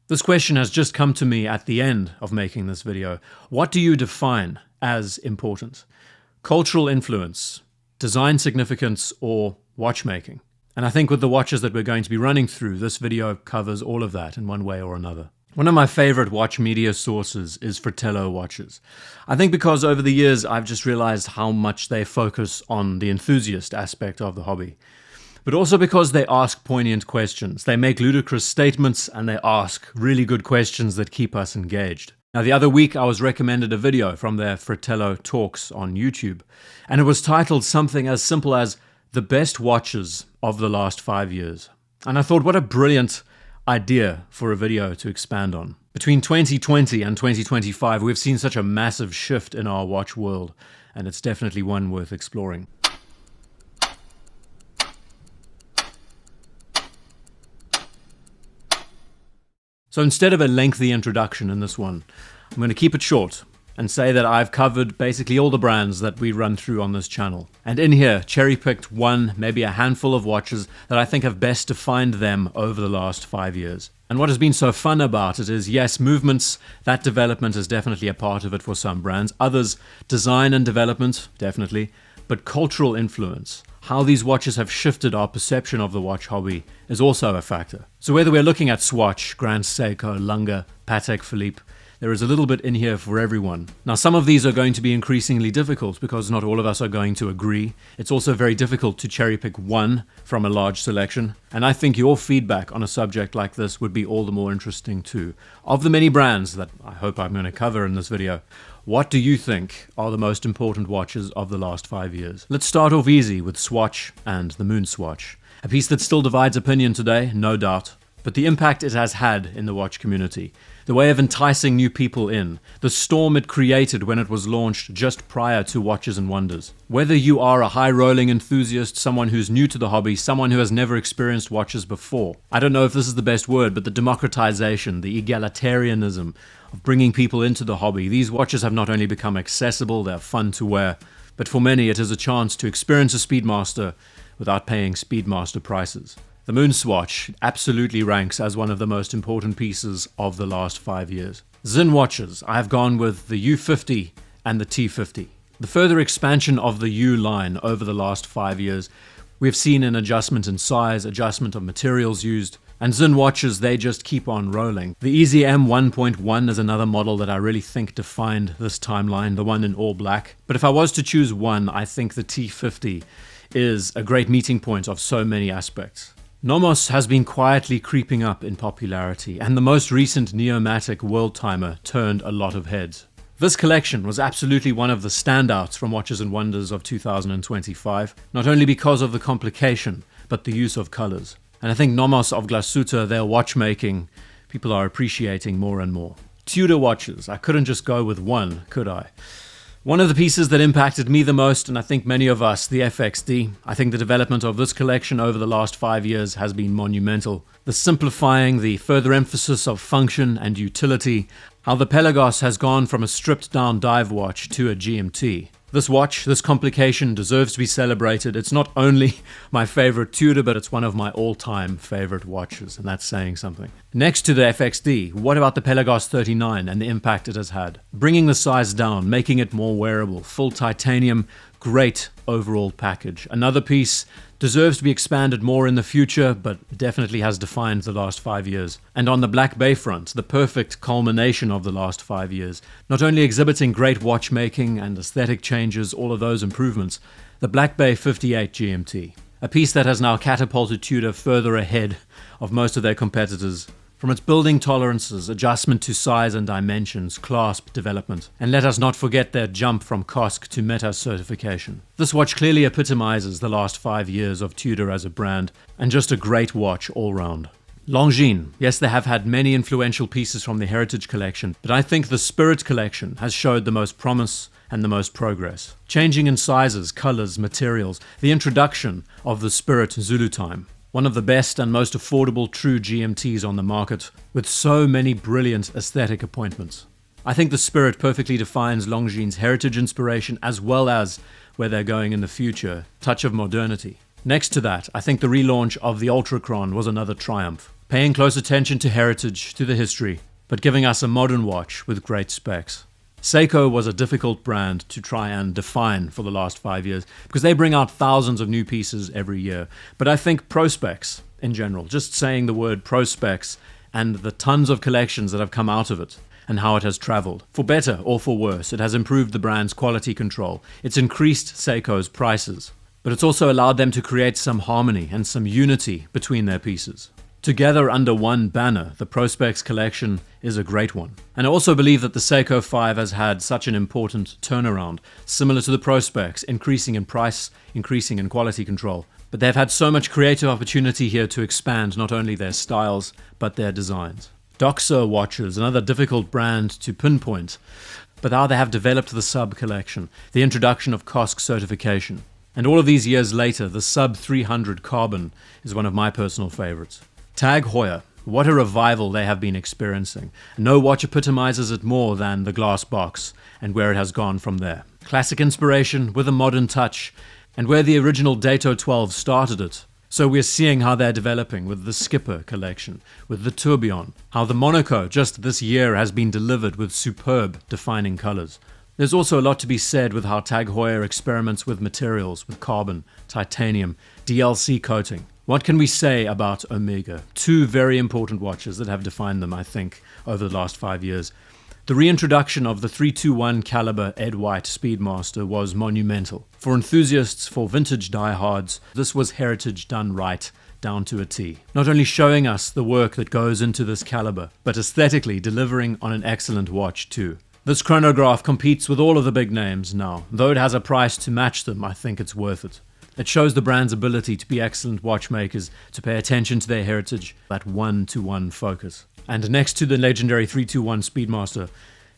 This question has just come to me at the end of making this video. What do you define as important? Cultural influence, design significance, or watchmaking? And I think with the watches that we're going to be running through, this video covers all of that in one way or another. One of my favorite watch media sources is Fratello watches. I think because over the years I've just realized how much they focus on the enthusiast aspect of the hobby. But also because they ask poignant questions. They make ludicrous statements and they ask really good questions that keep us engaged. Now, the other week I was recommended a video from their Fratello talks on YouTube, and it was titled something as simple as "The Best Watches of the Last 5 Years." And I thought, what a brilliant idea for a video to expand on. Between 2020 and 2025, we've seen such a massive shift in our watch world, and it's definitely one worth exploring. So instead of a lengthy introduction in this one, I'm going to keep it short and say that I've covered basically all the brands that we run through on this channel. And in here, cherry-picked one, maybe a handful of watches that I think have best defined them over the last 5 years. And what has been so fun about it is, yes, movements, that development is definitely a part of it for some brands. Others, design and development, definitely. But cultural influence, how these watches have shifted our perception of the watch hobby, is also a factor. So whether we're looking at Swatch, Grand Seiko, Lange, Patek Philippe, there is a little bit in here for everyone. Now, some of these are going to be increasingly difficult because not all of us are going to agree. It's also very difficult to cherry pick one from a large selection. And I think your feedback on a subject like this would be all the more interesting too. Of the many brands that I hope I'm going to cover in this video, what do you think are the most important watches of the last 5 years? Let's start off easy with Swatch and the Moon Swatch. A piece that still divides opinion today, no doubt, but the impact it has had in the watch community, the way of enticing new people in, the storm it created when it was launched just prior to Watches and Wonders. Whether you are a high-rolling enthusiast, someone who's new to the hobby, someone who has never experienced watches before, I don't know if this is the best word, but the democratization, the egalitarianism of bringing people into the hobby. These watches have not only become accessible, they're fun to wear, but for many it is a chance to experience a Speedmaster without paying Speedmaster prices. The Moon Swatch absolutely ranks as one of the most important pieces of the last 5 years. Sinn watches, I have gone with the U50 and the T50. The further expansion of the U line over the last 5 years, we've seen an adjustment in size, adjustment of materials used, and Sinn watches, they just keep on rolling. The Easy M 1.1 is another model that I really think defined this timeline, the one in all black. But if I was to choose one, I think the T50 is a great meeting point of so many aspects. Nomos has been quietly creeping up in popularity, and the most recent Neomatic World Timer turned a lot of heads. This collection was absolutely one of the standouts from Watches and Wonders of 2025, not only because of the complication, but the use of colors. And I think Nomos of Glashütte, their watchmaking, people are appreciating more and more. Tudor watches, I couldn't just go with one, could I? One of the pieces that impacted me the most, and I think many of us, the FXD. I think the development of this collection over the last 5 years has been monumental. The simplifying, the further emphasis of function and utility, how the Pelagos has gone from a stripped down dive watch to a GMT. This watch, this complication deserves to be celebrated. It's not only my favorite Tudor, but it's one of my all-time favorite watches, and that's saying something. Next to the FXD, what about the Pelagos 39 and the impact it has had? Bringing the size down, making it more wearable, full titanium, great overall package. Another piece deserves to be expanded more in the future, but definitely has defined the last 5 years. And on the Black Bay front, the perfect culmination of the last 5 years, not only exhibiting great watchmaking and aesthetic changes, all of those improvements, the Black Bay 58 GMT, a piece that has now catapulted Tudor further ahead of most of their competitors. From its building tolerances, adjustment to size and dimensions, clasp development, and let us not forget their jump from COSC to META certification. This watch clearly epitomizes the last 5 years of Tudor as a brand, and just a great watch all round. Longines, yes, they have had many influential pieces from the Heritage Collection, but I think the Spirit Collection has showed the most promise and the most progress. Changing in sizes, colors, materials, the introduction of the Spirit Zulu Time. One of the best and most affordable true GMTs on the market, with so many brilliant aesthetic appointments. I think the Spirit perfectly defines Longines' heritage inspiration as well as where they're going in the future, touch of modernity. Next to that, I think the relaunch of the Ultrachron was another triumph. paying close attention to heritage, to the history, but giving us a modern watch with great specs. Seiko was a difficult brand to try and define for the last 5 years because they bring out thousands of new pieces every year. But I think Prospex in general, just saying the word Prospex and the tons of collections that have come out of it and how it has traveled, for better or for worse, it has improved the brand's quality control. It's increased Seiko's prices, but it's also allowed them to create some harmony and some unity between their pieces. Together under one banner, the Prospex collection is a great one. And I also believe that the Seiko 5 has had such an important turnaround, similar to the Prospex, increasing in price, increasing in quality control. But they've had so much creative opportunity here to expand not only their styles, but their designs. Doxo watches, another difficult brand to pinpoint, but now they have developed the Sub collection, the introduction of COSC certification. And all of these years later, the Sub 300 Carbon is one of my personal favorites. Tag Heuer, what a revival they have been experiencing. No watch epitomizes it more than the glass box and where it has gone from there. Classic inspiration with a modern touch, and where the original Dato 12 started it. So we're seeing how they're developing with the Skipper collection, with the Tourbillon, how the Monaco just this year has been delivered with superb defining colors. There's also a lot to be said with how Tag Heuer experiments with materials, with carbon, titanium, DLC coating. What can we say about Omega? Two very important watches that have defined them, I think, over the last 5 years. The reintroduction of the 321 caliber Ed White Speedmaster was monumental. For enthusiasts, for vintage diehards, this was heritage done right, down to a T. Not only showing us the work that goes into this caliber, but aesthetically delivering on an excellent watch too. This chronograph competes with all of the big names now. Though it has a price to match them, I think it's worth it. It shows the brand's ability to be excellent watchmakers, to pay attention to their heritage, that one-to-one focus. And next to the legendary 321 Speedmaster,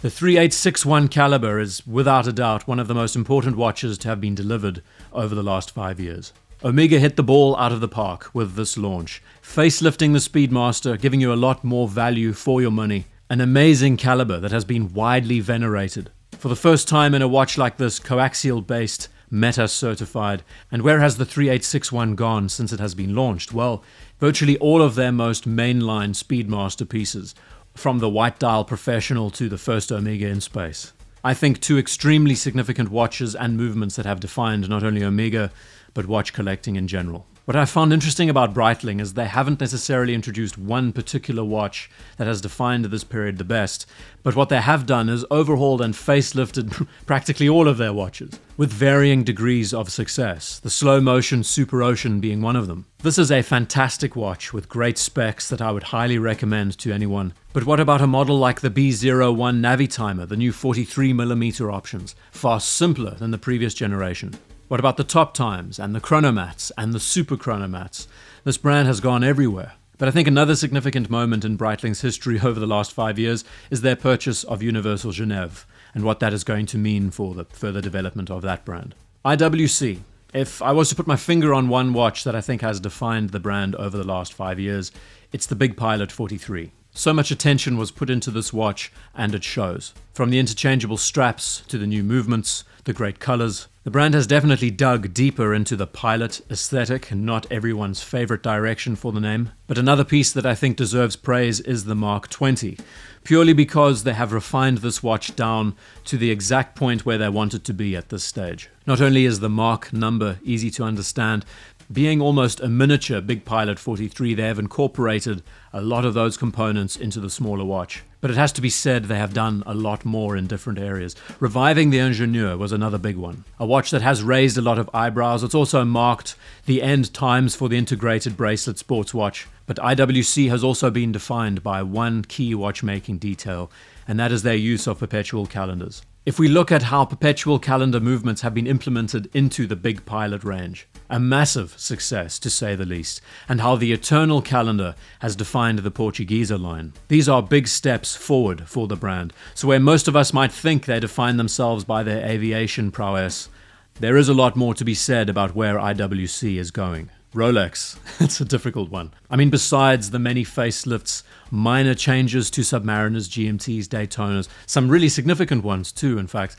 the 3861 caliber is without a doubt one of the most important watches to have been delivered over the last 5 years. Omega hit the ball out of the park with this launch, facelifting the Speedmaster, giving you a lot more value for your money. An amazing caliber that has been widely venerated. For the first time in a watch like this, coaxial-based, Meta certified. And where has the 3861 gone since it has been launched? Well, virtually all of their most mainline Speedmaster pieces, from the White Dial Professional to the first Omega in space. I think two extremely significant watches and movements that have defined not only Omega, but watch collecting in general. What I found interesting about Breitling is they haven't necessarily introduced one particular watch that has defined this period the best, but what they have done is overhauled and facelifted practically all of their watches, with varying degrees of success, the slow motion Super Ocean being one of them. This is a fantastic watch with great specs that I would highly recommend to anyone. But what about a model like the B01 Navitimer, the new 43mm options, far simpler than the previous generation? What about the top times and the chronomats and the super chronomats? This brand has gone everywhere. But I think another significant moment in Breitling's history over the last 5 years is their purchase of Universal Genève and what that is going to mean for the further development of that brand. IWC. If I was to put my finger on one watch that I think has defined the brand over the last 5 years, it's the Big Pilot 43. So much attention was put into this watch, and it shows. From the interchangeable straps to the new movements, the great colors, the brand has definitely dug deeper into the Pilot aesthetic, not everyone's favorite direction for the name. But another piece that I think deserves praise is the Mark 20, purely because they have refined this watch down to the exact point where they want it to be at this stage. Not only is the Mark number easy to understand, being almost a miniature Big Pilot 43, they have incorporated a lot of those components into the smaller watch. But it has to be said they have done a lot more in different areas. Reviving the Ingenieur was another big one. A watch that has raised a lot of eyebrows. It's also marked the end times for the integrated bracelet sports watch. But IWC has also been defined by one key watchmaking detail, and that is their use of perpetual calendars. If we look at how perpetual calendar movements have been implemented into the Big Pilot range, a massive success to say the least, and how the Eternal calendar has defined the Portuguesa line. These are big steps forward for the brand. So where most of us might think they define themselves by their aviation prowess, there is a lot more to be said about where IWC is going. Rolex, it's a difficult one. I mean, besides the many facelifts, minor changes to Submariners, GMTs, Daytonas, some really significant ones too, in fact,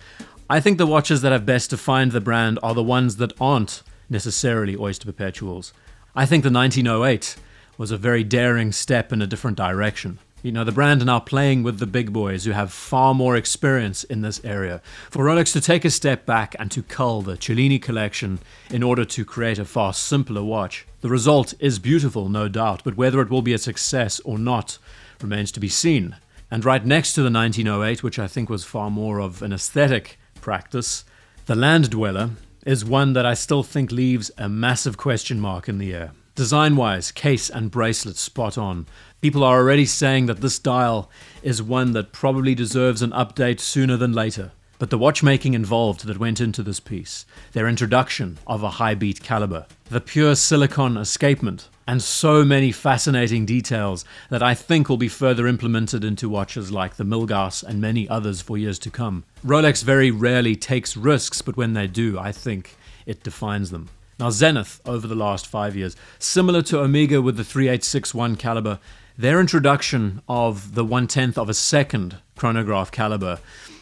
I think the watches that have best defined the brand are the ones that aren't necessarily Oyster Perpetuals. I think the 1908 was a very daring step in a different direction. You know, the brand are now playing with the big boys who have far more experience in this area. For Rolex to take a step back and to cull the Cellini collection in order to create a far simpler watch, the result is beautiful, no doubt, but whether it will be a success or not remains to be seen. And right next to the 1908, which I think was far more of an aesthetic practice, the Land Dweller is one that I still think leaves a massive question mark in the air. Design-wise, case and bracelet spot on. People are already saying that this dial is one that probably deserves an update sooner than later. But the watchmaking involved that went into this piece, their introduction of a high beat caliber, the pure silicon escapement, and so many fascinating details that I think will be further implemented into watches like the Milgauss and many others for years to come. Rolex very rarely takes risks, but when they do, I think it defines them. Now Zenith, over the last 5 years, similar to Omega with the 3861 caliber, their introduction of the 1/10 of a second chronograph caliber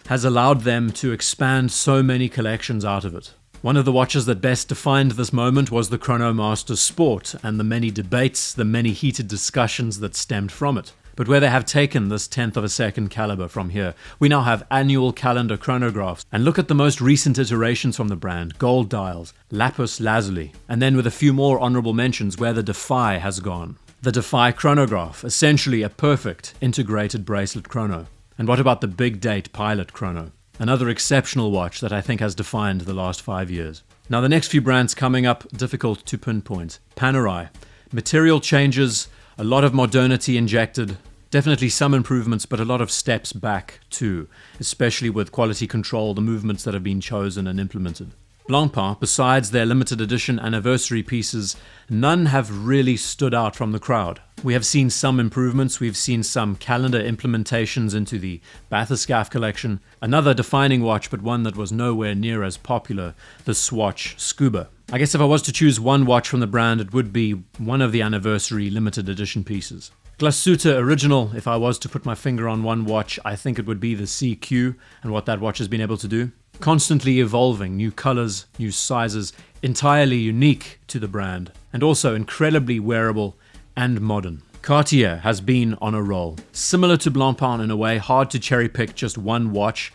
has allowed them to expand so many collections out of it. One of the watches that best defined this moment was the Chronomaster Sport and the many debates, the many heated discussions that stemmed from it. But where they have taken this 10th of a second caliber from here, we now have annual calendar chronographs. And look at the most recent iterations from the brand, gold dials, lapis lazuli, and then with a few more honorable mentions where the Defy has gone. The Defy chronograph, essentially a perfect integrated bracelet chrono. And what about the big date pilot chrono? Another exceptional watch that I think has defined the last 5 years. Now the next few brands coming up, difficult to pinpoint. Panerai, material changes, a lot of modernity injected, definitely some improvements, but a lot of steps back too, especially with quality control, the movements that have been chosen and implemented. Blancpain, besides their limited edition anniversary pieces, none have really stood out from the crowd. We have seen some improvements, we've seen some calendar implementations into the Bathyscaphe collection, another defining watch but one that was nowhere near as popular, the Swatch Scuba. I guess if I was to choose one watch from the brand, it would be one of the anniversary limited edition pieces. Glashütte original, if I was to put my finger on one watch, I think it would be the CQ and what that watch has been able to do. Constantly evolving, new colors, new sizes, entirely unique to the brand, and also incredibly wearable and modern. Cartier has been on a roll. Similar to Blancpain in a way, hard to cherry pick just one watch,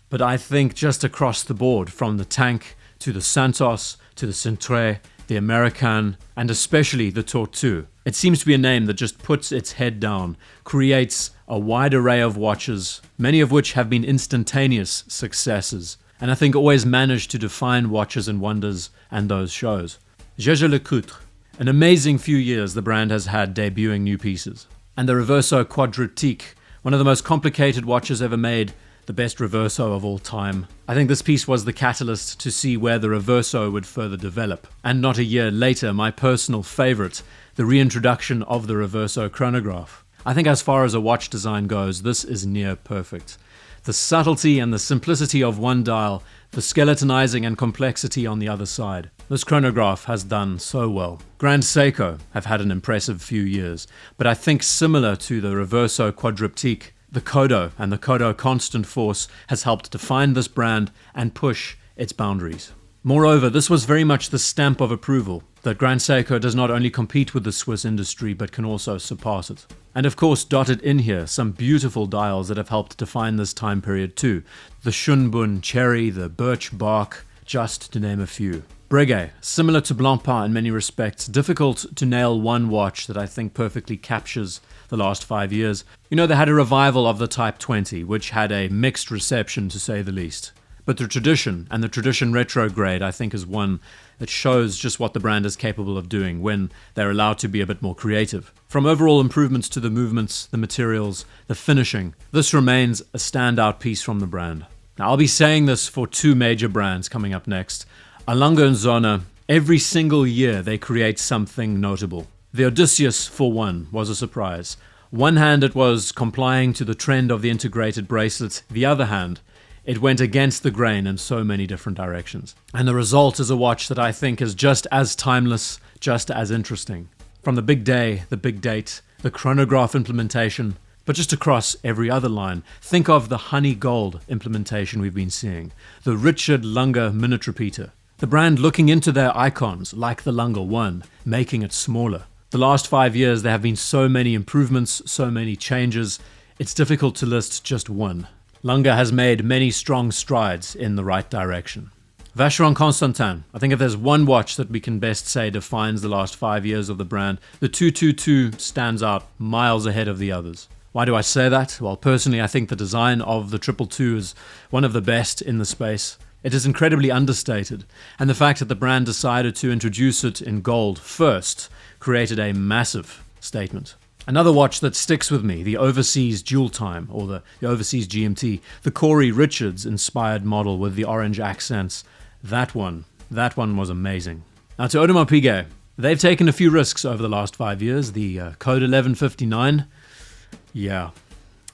but I think just across the board, from the Tank to the Santos to the Cintré, the American, and especially the Tortue. It seems to be a name that just puts its head down, creates a wide array of watches, many of which have been instantaneous successes, and I think always managed to define watches and wonders and those shows. Jaeger-LeCoultre. An amazing few years the brand has had debuting new pieces. And the Reverso Quadriptyque, one of the most complicated watches ever made, the best Reverso of all time. I think this piece was the catalyst to see where the Reverso would further develop. And not a year later, my personal favorite, the reintroduction of the Reverso chronograph. I think as far as a watch design goes, this is near perfect. The subtlety and the simplicity of one dial, the skeletonizing and complexity on the other side. This chronograph has done so well. Grand Seiko have had an impressive few years, but I think similar to the Reverso Quadriptyque, the Kodo and the Kodo Constant Force has helped define this brand and push its boundaries. Moreover, this was very much the stamp of approval, that Grand Seiko does not only compete with the Swiss industry, but can also surpass it. And of course, dotted in here, some beautiful dials that have helped define this time period too. The Shunbun Cherry, the Birch Bark, just to name a few. Breguet, similar to Blancpain in many respects, difficult to nail one watch that I think perfectly captures the last 5 years. You know, they had a revival of the Type 20, which had a mixed reception to say the least. But the tradition, and the tradition retrograde, I think is one that shows just what the brand is capable of doing when they're allowed to be a bit more creative. From overall improvements to the movements, the materials, the finishing, this remains a standout piece from the brand. Now, I'll be saying this for two major brands coming up next. A. Lange & Söhne, every single year they create something notable. The Odysseus, for one, was a surprise. One hand, it was complying to the trend of the integrated bracelet. The other hand, it went against the grain in so many different directions. And the result is a watch that I think is just as timeless, just as interesting. From the big day, the big date, the chronograph implementation, but just across every other line. Think of the honey gold implementation we've been seeing, the Richard Lange minute repeater, the brand looking into their icons like the Lange 1, making it smaller. The last 5 years, there have been so many improvements, so many changes, it's difficult to list just one. Lange has made many strong strides in the right direction. Vacheron Constantin, I think if there's one watch that we can best say defines the last 5 years of the brand, the 222 stands out miles ahead of the others. Why do I say that? Well, personally, I think the design of the 222 is one of the best in the space. It is incredibly understated, and the fact that the brand decided to introduce it in gold first created a massive statement. Another watch that sticks with me, the Overseas Dual Time, or the Overseas GMT, the Corey Richards inspired model with the orange accents. That one was amazing. Now to Audemars Piguet, they've taken a few risks over the last 5 years. The Code 1159,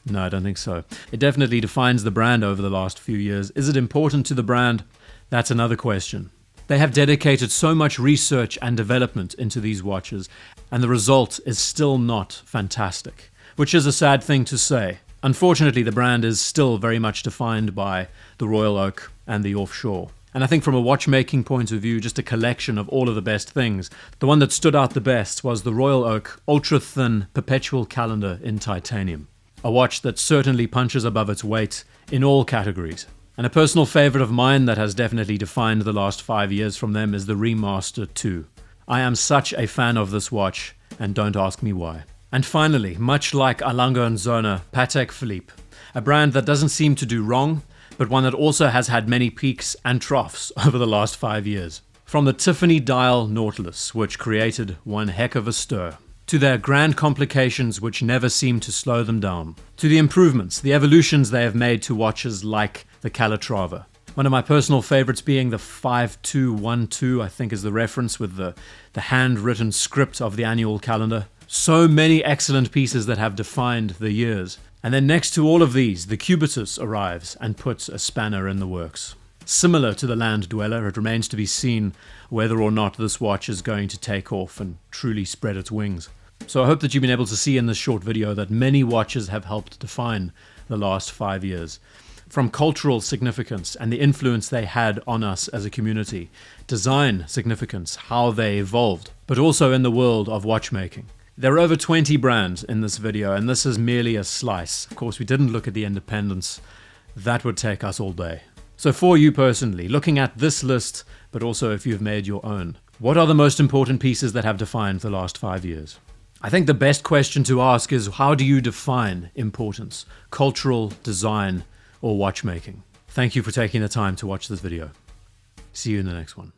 no, I don't think so. It definitely defines the brand over the last few years. Is it important to the brand? That's another question. They have dedicated so much research and development into these watches, and the result is still not fantastic, which is a sad thing to say. Unfortunately, the brand is still very much defined by the Royal Oak and the Offshore. And I think from a watchmaking point of view, just a collection of all of the best things. The one that stood out the best was the Royal Oak ultra-thin perpetual calendar in titanium. A watch that certainly punches above its weight in all categories. And a personal favorite of mine that has definitely defined the last 5 years from them is the Remaster 2. I am such a fan of this watch, and don't ask me why. And finally, much like A. Lange & Söhne, Patek Philippe, a brand that doesn't seem to do wrong, but one that also has had many peaks and troughs over the last 5 years. From the Tiffany dial Nautilus, which created one heck of a stir, to their grand complications which never seem to slow them down, to the improvements, the evolutions they have made to watches like the Calatrava. One of my personal favorites being the 5212, I think is the reference, with the handwritten script of the annual calendar. So many excellent pieces that have defined the years. And then next to all of these, the Cubitus arrives and puts a spanner in the works. Similar to the Land Dweller, it remains to be seen whether or not this watch is going to take off and truly spread its wings. So I hope that you've been able to see in this short video that many watches have helped define the last 5 years. From cultural significance and the influence they had on us as a community, design significance, how they evolved, but also in the world of watchmaking. There are over 20 brands in this video, and this is merely a slice. Of course, we didn't look at the independents. That would take us all day. So for you personally, looking at this list, but also if you've made your own, what are the most important pieces that have defined the last 5 years? I think the best question to ask is, how do you define importance? Cultural, design, or watchmaking? Thank you for taking the time to watch this video. See you in the next one.